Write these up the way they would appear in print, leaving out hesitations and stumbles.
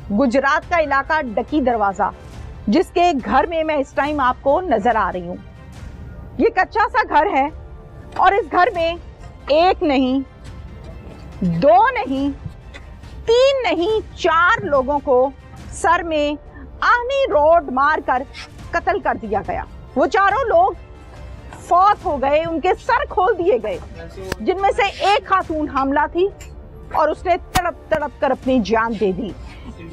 गुजरात का इलाका डकी दरवाजा, जिसके घर में मैं इस टाइम आपको नजर आ रही हूँ। ये कच्चा सा घर है और इस घर में एक नहीं, दो नहीं, तीन नहीं, 4 लोगों को सर में आहनी रोड मारकर कत्ल कर दिया गया। वो चारों लोग फौत हो गए, उनके सर खोल दिए गए, जिनमें से एक खातून हामला थी और उसने तड़प तड़प कर अपनी जान दे दी।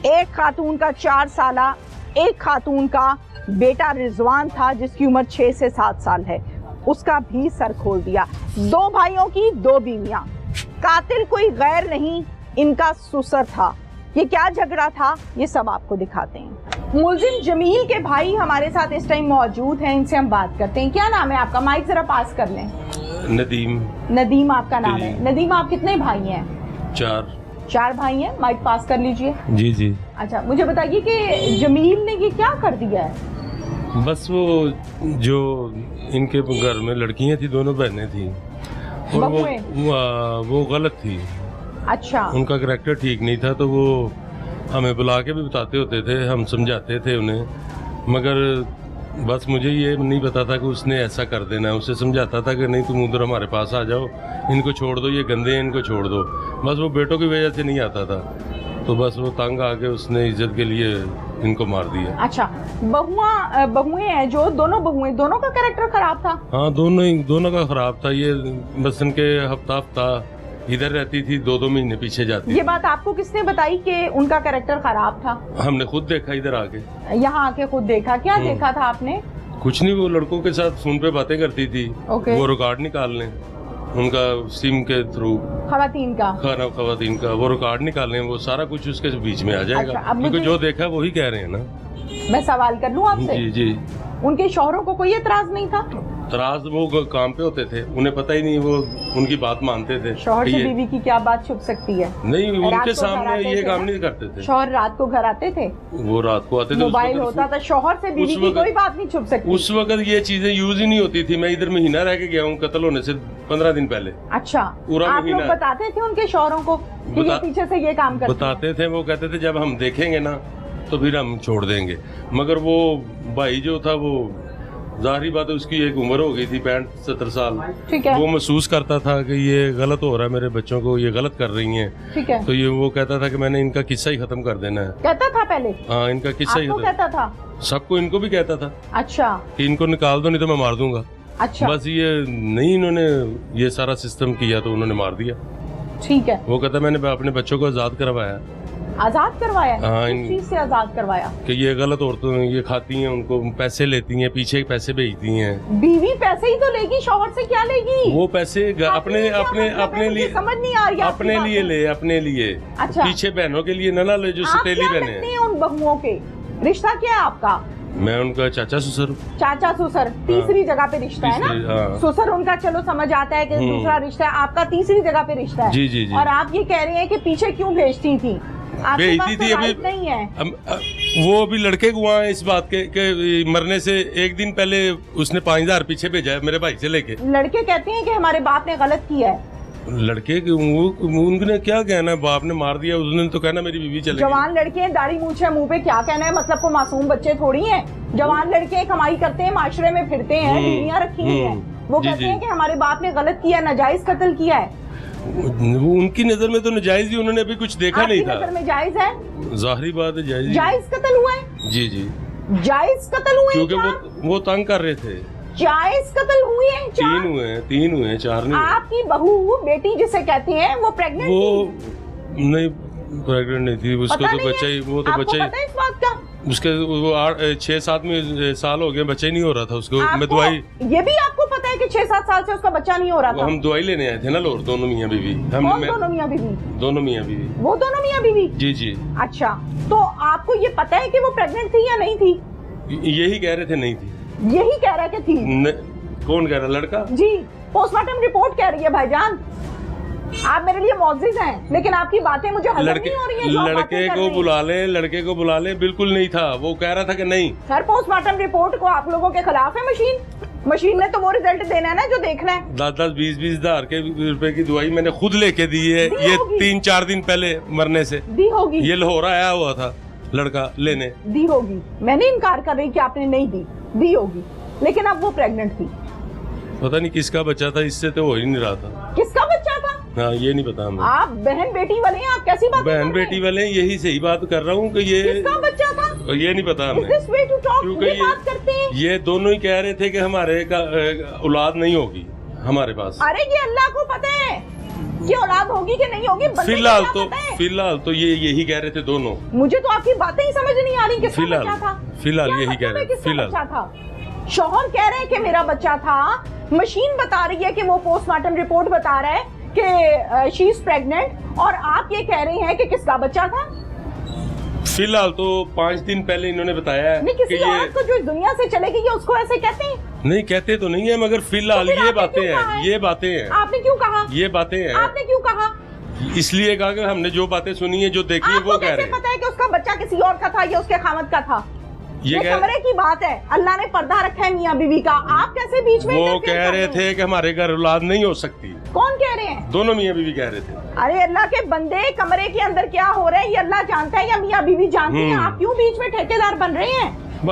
एक खातून का 4 साला, एक खातून का बेटा रिजवान था जिसकी उम्र 6 से 7 साल है, उसका भी सर खोल दिया। 2 भाइयों की 2 बीवियां। कातिल कोई गैर नहीं, इनका सुसर था। ये क्या झगड़ा था, ये सब आपको दिखाते हैं। मुलजिम जमील के भाई हमारे साथ इस टाइम मौजूद हैं, इनसे हम बात करते हैं। क्या नाम है आपका? माइक जरा पास कर लें। नदीम। नदीम आपका नाम है। नदीम, आप कितने भाई हैं? 4 भाई हैं। माइक पास कर लीजिए। जी जी। अच्छा, मुझे बताइए कि जमील ने ये क्या कर दिया है? बस वो जो इनके घर में लड़कियां थी, दोनों बहनें थी और वो गलत थी। अच्छा। उनका करैक्टर ठीक नहीं था, तो वो हमें बुला के भी बताते होते थे, हम समझाते थे उन्हें, मगर बस मुझे ये नहीं पता था कि उसने ऐसा कर देना है। उससे समझाता था कि नहीं, तुम उधर हमारे पास आ जाओ, इनको छोड़ दो, ये गंदे हैं, इनको छोड़ दो। बस वो बेटों की वजह से नहीं आता था, तो बस वो तंग आके उसने इज्जत के लिए इनको मार दिया। अच्छा, बहुएं हैं जो, दोनों बहुएं, दोनों का कैरेक्टर खराब था? हाँ, दोनों का खराब था। ये बस इनके हफ्ता इधर रहती थी, 2-2 महीने पीछे जाती। ये बात आपको किसने बताई कि उनका कैरेक्टर खराब था? हमने खुद देखा, इधर आके, यहाँ आके खुद देखा। क्या देखा था आपने? कुछ नहीं, वो लड़कों के साथ फोन पे बातें करती थी। वो रिकॉर्ड निकाल लें उनका सिम के थ्रू, खवातीन का वो रिकॉर्ड निकाल लें, वो सारा कुछ उसके बीच में आ जाएगा। अच्छा, क्योंकि जो देखा वही कह रहे हैं ना। मैं सवाल कर लूं आपसे? जी जी। उनके शौहरों को कोई एतराज नहीं था? तराज वो काम पे होते थे, उन्हें पता ही नहीं, वो उनकी बात मानते थे। शौहर से बीवी की क्या बात छुप सकती है? नहीं, उनके सामने ये काम नहीं करते थे। शौहर रात को घर आते थे? वो रात को आते थे, मोबाइल होता था। शौहर से बीवी की कोई बात नहीं छुप सकती। उस वक्त ये चीजें यूज ही नहीं होती थी। मैं इधर महीना रह के गया हूँ कत्ल होने से 15 दिन पहले। अच्छा, आप लोग बताते थे उनके शौहरों को कि ये पीछे से ये काम करते? बताते थे। वो कहते थे जब हम देखेंगे ना तो फिर हम छोड़ देंगे। मगर वो भाई जो था, वो जाहिर बात है, उसकी एक उम्र हो गई थी 65-70 साल। ठीक है। वो महसूस करता था कि ये गलत हो रहा है, मेरे बच्चों को ये गलत कर रही हैं। ठीक है। तो ये वो कहता था कि मैंने इनका किस्सा ही खत्म कर देना है। कहता था पहले? हाँ, इनका किस्सा ही कहता था। सबको, इनको भी कहता था। अच्छा। कि इनको निकाल दो, नहीं तो मैं मार दूंगा। अच्छा। बस ये नहीं, इन्होंने ये सारा सिस्टम किया तो उन्होंने मार दिया। ठीक है। वो कहता मैंने अपने बच्चों को आजाद करवाया। आजाद करवाया? हाँ, किस चीज से आजाद करवाया? कि ये गलत औरतों ये खाती हैं, उनको पैसे लेती हैं, पीछे पैसे भेजती हैं। बीवी पैसे ही तो लेगी, शौहर से क्या लेगी? वो पैसे अपने लिए, समझ नहीं आ रही, अपने लिए ले, अपने लिए। अच्छा। पीछे बहनों के लिए ना ले, जो सतीली बहने हैं। उन बहुओं के रिश्ता क्या है आपका? मैं उनका चाचा ससुर। चाचा ससुर तीसरी जगह पे रिश्ता है ना? ससुर उनका चलो समझ आता है कि दूसरा रिश्ता है, आपका तीसरी जगह पे रिश्ता है। जी जी जी। और आप ये कह रहे हैं कि पीछे क्यों भेजती थी? भेजती थी, अभी नहीं है। वो अभी लड़के गुआ है इस बात के मरने से 1 दिन पहले उसने 5000 पीछे भेजा है मेरे भाई से लेके। लड़के कहते हैं कि हमारे बाप ने गलत किया है। लड़के उनने क्या कहना, बाप ने मार दिया, उसने तो कहना मेरी बीवी चले गई। जवान लड़के हैं, दाढ़ी मूंछ है मुंह पे, क्या कहना है? मतलब को मासूम बच्चे थोड़ी हैं। जवान लड़के कमाई करते हैं, माशरे में फिरते हैं, बीवियां रखी हुई हैं। वो कहते हैं कि हमारे बाप ने गलत किया, नाजायज कत्ल किया है। उनकी नजर में तो नाजायज ही, उन्होंने अभी कुछ देखा नहीं था। नजर में जायज है? जाहिर बात है, जायज कत्ल हुआ है। जी जी, जायज कत्ल हुए, क्योंकि वो तंग कर रहे थे। जायज कत्ल हुए हैं? 3 हुए हैं, 4 नहीं। आपकी बहू, बेटी जिसे कहते हैं, वो प्रेग्नेंट थी? वो नहीं, प्रेग्नेंट नहीं थी, उसको तो बच्चा ही, वो तो बच्चा ही। पता है इस बात का? उसके वो 6-7 साल हो गए, बच्चा ही नहीं हो रहा था उसको। मैं दवाई, ये भी आपको पता है कि 6-7 साल से उसका बच्चा नहीं हो रहा था? हम दवाई लेने आए थे ना लोग, दोनों मियाँ बीवी। दोनों मियाँ बीवी? दोनों मियाँ बीवी। वो दोनों मियाँ बीवी? जी जी। अच्छा, तो आपको ये पता है कि वो प्रेग्नेंट थी या नहीं थी? यही कह रहे थे नहीं थी। यही कह रहा है कि थी? कौन कह रहा, लड़का? जी, पोस्टमार्टम रिपोर्ट कह रही है भाईजान। आप मेरे लिए मौजिज हैं, लेकिन आपकी बातें मुझे हजम नहीं हो रही हैं। लड़के को बुला ले, लड़के को बुला ले। बिल्कुल नहीं था, वो कह रहा था कि नहीं। सर पोस्टमार्टम रिपोर्ट को आप लोगों के खिलाफ है मशीन ने तो वो रिजल्ट देना है ना जो देखना है। 10-10, 20-20 हजार के रुपए की दवाई मैंने खुद लेके दी है, ये 3-4 दिन पहले मरने से दी होगी। ये लाहौर आया हुआ था लड़का लेने। दी होगी, मैंने इनकार कर रही कि आपने नहीं दी होगी, लेकिन अब वो प्रेग्नेंट थी। पता नहीं किसका बच्चा था, इससे तो हो ही नहीं रहा था। किसका बच्चा था? हाँ ये नहीं पता हमें। आप बहन बेटी वाले हैं, आप कैसी बात बहन बेटी वाले हैं, यही सही बात कर रहा हूँ कि ये किसका बच्चा था ये नहीं पता हमें। क्योंकि बात करते हैं। ये दोनों ही कह रहे थे कि हमारे औलाद नहीं होगी हमारे पास। अरे ये अल्लाह को पता है कि औलाद होगी कि नहीं होगी। फिलहाल तो ये यही कह रहे थे दोनों। मुझे तो आपकी बातें ही समझ नहीं आ रही। किसका बच्चा था? फिलहाल यही कह रहे हैं। शौहर कह रहे हैं कि मेरा बच्चा था, मशीन बता रही है कि वो पोस्टमार्टम रिपोर्ट बता रहा है कि शी इज प्रेग्नेंट, और आप ये कह रहे हैं कि किसका बच्चा था? फिलहाल तो 5 दिन पहले इन्होंने बताया है नहीं, किसी औरत को जो इस दुनिया से चले गई है उसको ऐसे कहते हैं? नहीं कहते तो नहीं है, मगर फिलहाल ये बातें हैं। ये बातें हैं। आपने क्यों कहा? ये बातें हैं। आपने क्यों कहा? इसलिए कहा कि हमने जो बातें सुनी है, जो देखी है, वो कह रहे हैं। पता है कि उसका बच्चा किसी और का था या उसके खामद का था? ये कमरे की बात है, अल्लाह ने पर्दा रखा है मियाँ बीवी का, आप कैसे बीच में? वो कह रहे थे कि हमारे घर औलाद नहीं हो सकती। कौन कह रहे हैं? दोनों मियाँ बीवी कह रहे थे। अरे अल्लाह के बंदे, कमरे के अंदर क्या हो रहा है ये अल्लाह जानता है या मियाँ बीवी जानते हैं? आप क्यों बीच में ठेकेदार बन रहे हैं?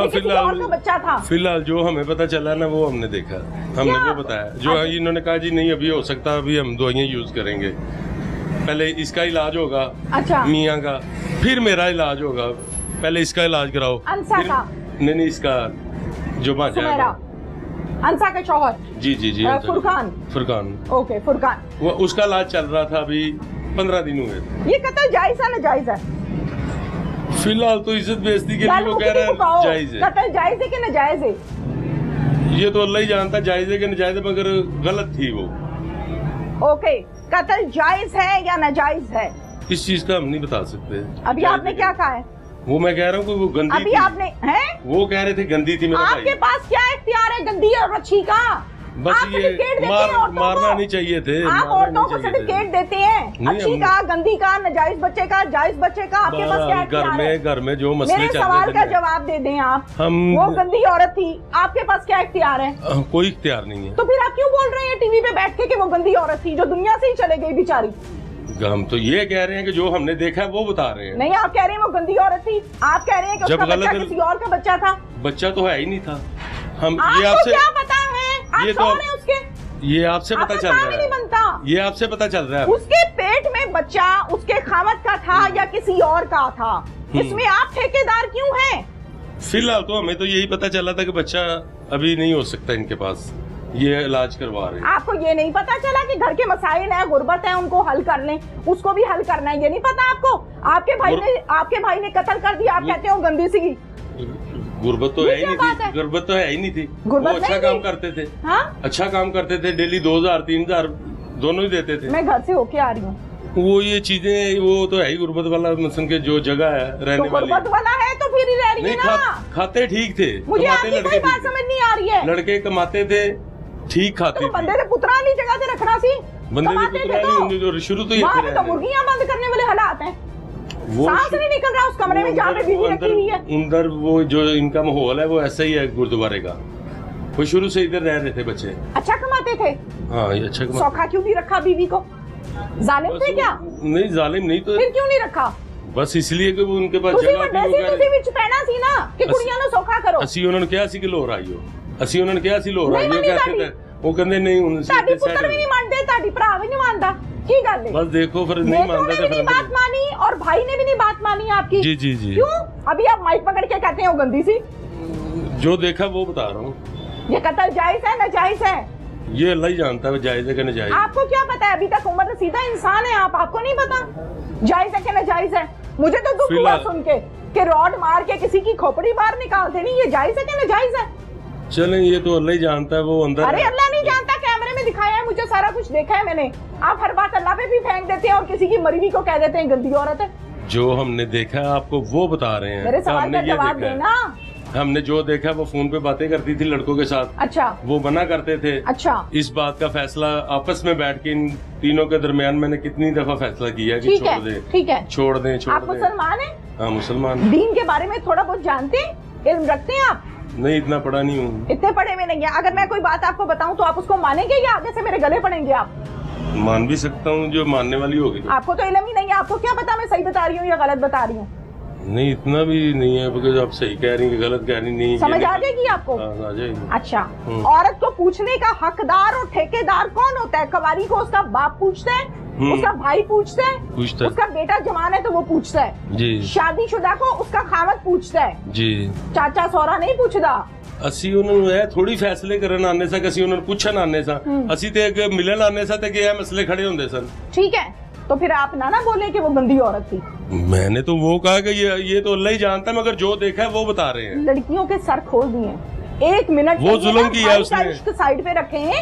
फिलहाल बच्चा था। फिलहाल जो हमें पता चला ना, वो हमने देखा, हमने वो बताया। जो इन्होंने कहा जी नहीं अभी हो सकता, अभी हम दवाइयाँ यूज करेंगे, पहले इसका इलाज होगा। अच्छा। मियाँ का, फिर मेरा इलाज होगा, पहले इसका इलाज कराओ। अंसा का? नहीं इसका जो भांजा है, अंसा का शौहर। जी फुरकान। ओके फुरकान, वो उसका इलाज चल रहा था, अभी 15 दिन हुए। ये कत्ल जायज है ना जायज है? फिलहाल तो इज्जत बेइज्जती के लिए वो कह रहे हैं जायज है। कत्ल जायज है कि नाजायज है? ये तो अल्लाह ही जानता जायज है कि नाजायज है, मगर गलत थी वो। ओके, कत्ल जायज है या नाजायज है? इस चीज का हम नहीं बता सकते। अभी आपने क्या कहा है? वो मैं कह रहा हूँ कि वो गंदी अभी थी। आपने है? वो कह रहे थे गंदी थी। मेरा आपके पास क्या इख्तियार है गंदी और अच्छी का? बस ये मारना नहीं चाहिए थे। आप औरतों को सर्टिफिकेट देते हैं अच्छी का, गंदी का, नाजायज बच्चे का, जायज बच्चे का। आपके पास क्या इख्तियार है? घर में जो मसले मेरे सवाल का जवाब दे दें आप। वो गंदी औरत थी, आपके पास क्या इख्तियार है? कोई इख्तियार नहीं है। तो फिर आप क्यों बोल रहे हैं टीवी पे बैठ के कि वो गंदी औरत थी जो दुनिया से ही चले गई बेचारी? हम तो ये कह रहे हैं कि जो हमने देखा है वो बता रहे हैं। नहीं, आप कह रहे हैं वो गंदी औरत थी, आप कह रहे हैं कि उसका बच्चा किसी और का बच्चा था। बच्चा तो है ही नहीं था। हम ये आपसे क्या पता है? आप ये शौहर हैं उसके? ये आपसे पता चल रहा है? नहीं बनता। ये आपसे पता चल रहा है? उसके पेट में बच्चा उसके खामद का था या किसी और का था? इसमें आप ठेकेदार क्यों हैं? फिलहाल तो हमें तो यही पता चला था कि बच्चा अभी नहीं हो सकता इनके पास, ये इलाज करवा रहे हैं। आपको ये नहीं पता चला कि घर के मसाइल है, गुर्बत है, उनको हल कर लें, उसको भी हल करना है? ये नहीं पता आपको? आपके भाई ने कत्ल कर दिया, आप कहते हो गंदी सी। गुर्बत तो है ही नहीं थी। गुर्बत तो है ही नहीं थी। वो अच्छा काम करते थे। हाँ? अच्छा काम करते थे, डेली 2000-3000 दोनों ही देते थे। मैं घर से होके आ रही हूँ। वो ये चीजें वो तो है ही गुर्बत वाला, मसलन के जो जगह है रहने वाली। गुर्बत वाला है तो फिर ही रह रही है ना। खाते ठीक थे, मुझे आपकी कोई बात समझ नहीं आ रही है। लड़के कमाते थे, ठीक खाते थे। बंदे ने पुत्रा नहीं जगह से रखना सी। बंदे ने पुत्रा नहीं, जो शुरू तो ये तो मुर्गियां बंद करने वाले हालात हैं। सांस नहीं निकल रहा उस कमरे में जहाँ पे बीवी रखी हुई है। अंदर वो जो इनका माहौल है वो ऐसा ही है गुरुद्वारे का। वो शुरू से इधर रह रहे थे बच्चे। अच्छा कमाते थे? हाँ ये अच्छा कमाते। सौखा क्यों नहीं रखा बीवी को? जालिम थे क्या? नहीं जालिम नहीं तो फिर क्यों नहीं रखा? बस इसलिए कि वो उनके पास जगह थी। उन्होंने क्या सी कि लोहर आई हो, ਅਸੀਂ ਉਹਨਾਂ ਨੇ ਕਿਹਾ ਸੀ ਲੋਹਰ ਆਈ ਹੋ कहते थे, वो कहते नहीं ਹੁਣ ਤੁਹਾਡੀ ਪੁੱਤਰ ਵੀ नहीं मानते, ਤੁਹਾਡੀ ਭਰਾ भी नहीं मानता, की गल है? बस देखो फिर नहीं मानते थे, फिर बात मानी और भाई ने भी नहीं बात मानी आपकी। जी जी जी। क्यों? अभी आप माइक पकड़ के कहते हैं वो गंदी सी। जो देखा वो बता रहा हूँ। ये कत्ल जायज है नाजायज है? ये अल्लाह ही जानता है जायज है कि नाजायज। आपको क्या पता है? अभी तक उम्र रसीदा इंसान है आप, आपको नहीं पता जायज है कि नाजायज है? मुझे तो दुख हुआ सुन के कि रॉड मार के किसी की खोपड़ी बाहर निकालते नहीं, ये जायज है कि नाजायज है? चलें ये तो अल्लाह ही जानता है, वो अंदर। अरे अल्लाह नहीं जानता, कैमरे में दिखाया है मुझे, सारा कुछ देखा है मैंने। आप हर बात अल्लाह पे भी फेंक देते हैं और किसी की मरी हुई को कह देते हैं गंदी औरत है। जो हमने देखा है आपको वो बता रहे हैं। मेरे सवाल का जवाब देना। हमने जो देखा वो फोन पे बातें करती थी लड़कों के साथ, अच्छा वो मना करते थे। अच्छा, इस बात का फैसला आपस में बैठ के इन तीनों के दरमियान मैंने कितनी दफा फैसला किया कि ठीक छोड़ है, दे, ठीक है। छोड़ दें, छोड़ आप दें। मुसलमान हैं? हाँ मुसलमान। दीन के बारे में थोड़ा बहुत जानते हैं, इल्म रखते हैं आप? नहीं, इतना पढ़ा नहीं हूँ। इतने पढ़े में नहीं है। अगर मैं कोई बात आपको बताऊं तो आप उसको मानेंगे या आगे से मेरे गले पड़ेंगे आप? मान भी सकता हूँ जो मानने वाली होगी। आपको तो इल्म ही नहीं है, आपको क्या पता मैं सही बता रही हूँ या गलत बता रही हूँ? नहीं, इतना भी नहीं है, बिकॉज आप सही कह रही हैं, गलत कह रही नहीं। समझ आ जाएगी आपको? हाँ, आ जाएगी। अच्छा, औरत को पूछने का हकदार और ठेकेदार कौन होता है? कवारी को उसका बाप पूछता है, उसका भाई पूछता है, उसका बेटा जवान है तो वो पूछता है जी, शादीशुदा को उसका खामद पूछता है जी, चाचा सौरा नहीं पूछता। ਅਸੀਂ ਉਹਨਾਂ ਨੂੰ ਇਹ ਥੋੜੀ ਫੈਸਲੇ ਕਰਨ ਆਨੇ ਸਾਂ ਕਿ ਅਸੀਂ ਉਹਨਾਂ ਨੂੰ ਪੁੱਛਣ ਆਨੇ ਸਾਂ, ਅਸੀਂ ਤੇ ਅੱਗੇ ਮਿਲਣ ਆਨੇ ਸਾਂ ਤੇ ਕਿ ਇਹ ਮਸਲੇ ਖੜੇ ਹੁੰਦੇ ਸਨ। ठीक है, तो फिर आप ना बोले कि वो गंदी औरत थी। मैंने तो वो कहा कि ये तो अल्लाह ही जानता है, मगर जो देखा है वो बता रहे हैं। लड़कियों के सर खोल दिए, एक मिनट वो जुल्म किया उसने। इश्क साइड पे रखे हैं,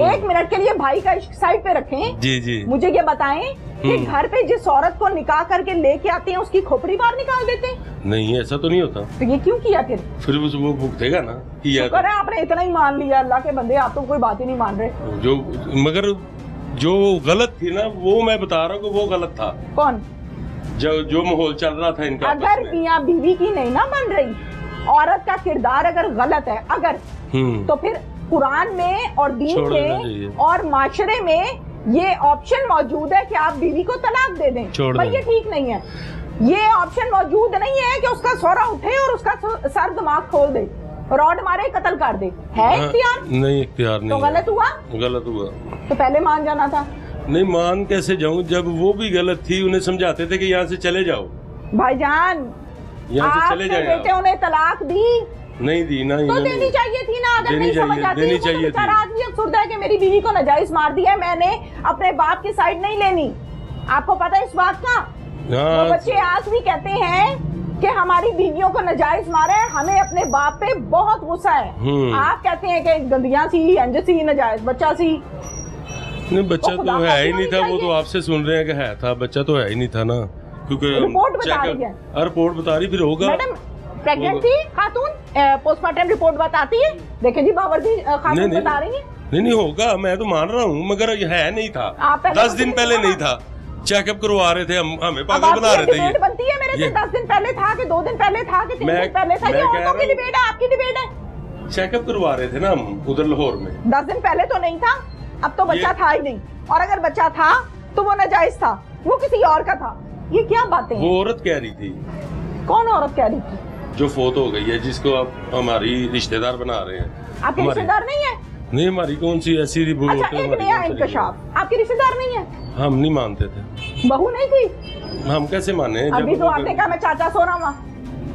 एक मिनट के लिए भाई का इश्क साइड पे रखें। जी जी, मुझे ये बताएं कि घर पे जिस औरत को निकाह करके लेके आते हैं उसकी खोपड़ी बाहर निकाल देते हैं? नहीं, ऐसा तो नहीं होता। तो ये क्यों किया फिर वो भुगतेगा ना किया। शुक्र है आपने इतना ही मान लिया, अल्लाह के बंदे आप तो कोई बात ही नहीं मान रहे। जो मगर जो गलत थी ना वो मैं बता रहा हूँ कि वो गलत था। कौन? जो माहौल चल रहा था इनका। अगर मियाँ बीवी की नहीं ना बन रही, औरत का किरदार अगर गलत है अगर, तो फिर कुरान में और दीन में और माशरे में ये ऑप्शन मौजूद है कि आप बीवी को तलाक दे दें, पर ये ठीक नहीं है। ये ऑप्शन मौजूद नहीं है कि उसका सौरा उठे और उसका सर दिमाग खोल दे, रॉड मारे, कत्ल कर दे। है इख्तियार? नहीं, इख्तियार नहीं। तो गलत हुआ? गलत हुआ तो पहले मान जाना था। नहीं, मान कैसे जाऊं जब वो भी गलत थी। उन्हें समझाते थे कि यहाँ से चले जाओ भाईजान, यहाँ से चले जाए। बेटे उन्हें तलाक दी? नहीं दी ना। तो देनी चाहिए थी ना, अगर नहीं समझ आती देनी चाहिए थी। आदमी अफसुर्दा है कि मेरी बीवी को नाजायज मार दिया है, मैंने अपने बाप की साइड नहीं लेनी। आपको पता है इस बात का? वो बच्चे आज भी कहते हैं कि हमारी बीवियों को नाजायज मारे, हमें अपने बाप पे बहुत गुस्सा है। आप कहते हैं कि गंदियां सी, अंज सी, नाजायज बच्चा सी। नहीं, बच्चा तो है ही नहीं था। वो तो आपसे सुन रहे हैं कि है था, बच्चा तो है ही नहीं था ना, क्योंकि रिपोर्ट बता रही है। रिपोर्ट बता रही, फिर होगा। मैडम प्रेग्नेंट थी खातून, पोस्टमार्टम रिपोर्ट बताती है। देखे जी बावर्ची खातून बता रही है। नहीं होगा, मैं तो मान रहा हूँ, मगर है नहीं था। 10 दिन पहले नहीं था, चेकअप करवा रहे थे, हमें पागल बना रहे थे। ये बनती है मेरे से 10 दिन पहले था कि 2 दिन पहले था कि 3 दिन पहले था? ये औरतों की डिबेट है, आपकी डिबेट है। चेकअप करवा रहे थे ना हम उधर लाहौर में। 10 दिन पहले तो नहीं था, अब तो बच्चा था ही नहीं, और अगर बच्चा था तो वो नाजायज था, वो किसी और का था। ये क्या बातें हैं? वो औरत कह रही थी। कौन औरत कह रही थी? जो फोत हो गई है, जिसको आप हमारी रिश्तेदार बना रहे हैं। आपकी रिश्तेदार नहीं है? नहीं, हमारी कौन सी ऐसी रिपोर्ट? अच्छा, एक नया इंकशाफ, आपकी रिश्तेदार नहीं है? हम नहीं मानते थे। बहू नहीं थी? हम कैसे माने? अभी तो आपने कहा मैं चाचा सोना हुआ।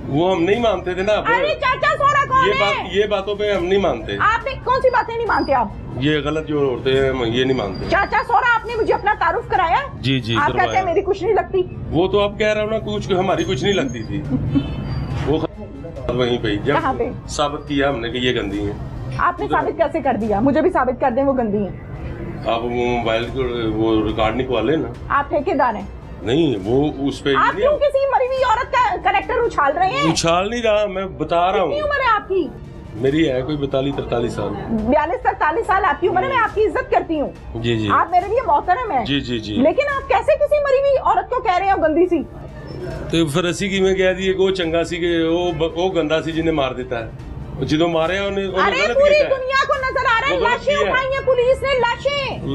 वो हम नहीं मानते थे ना। अरे चाचा सोना कौन है? ये बातों पे हम नहीं मानते। आपने कौन सी बातें नहीं मानते आप? ये गलत जो होते हैं हम ये नहीं मानते। चाचा सोना आपने मुझे अपना तारुफ कराया? जी जी, आप कहते हैं मेरी कुछ नहीं लगती। वो तो आप कह रहे हो ना, कुछ हमारी कुछ नहीं लगती थी। वो वहीं पे जब साबित किया हमने कि ये गंदी है। आपने साबित कैसे कर दिया? मुझे भी साबित कर दें वो गंदी है। आप मोबाइल को वो रिकॉर्ड निकलवा लेना। आप ठेकेदार हैं? नहीं, वो उस पे आप क्यों किसी मरी हुई औरत का कैरेक्टर उछाल रहे हैं? उछाल नहीं रहा, मैं बता रहा हूँ। कितनी उम्र है आपकी? मेरी है कोई 42-43 साल। 42-43 साल आपकी उम्र है, मैं आपकी इज्जत करती हूँ। जी जी, आप मेरे लिए मोहतरम हैं। जी जी जी। लेकिन आप कैसे किसी मरी हुई औरत को कह रहे हो गंदी सी? तो फिर असी की मैं कह दी वो चंगा सी के वो गंदा सी जिन्हें मार देता है, जिन्हों मारे उन्हें। अरे पूरी दुनिया को नजर आ रहा है, लाशें उठाई हैं पुलिस ने, लाशें।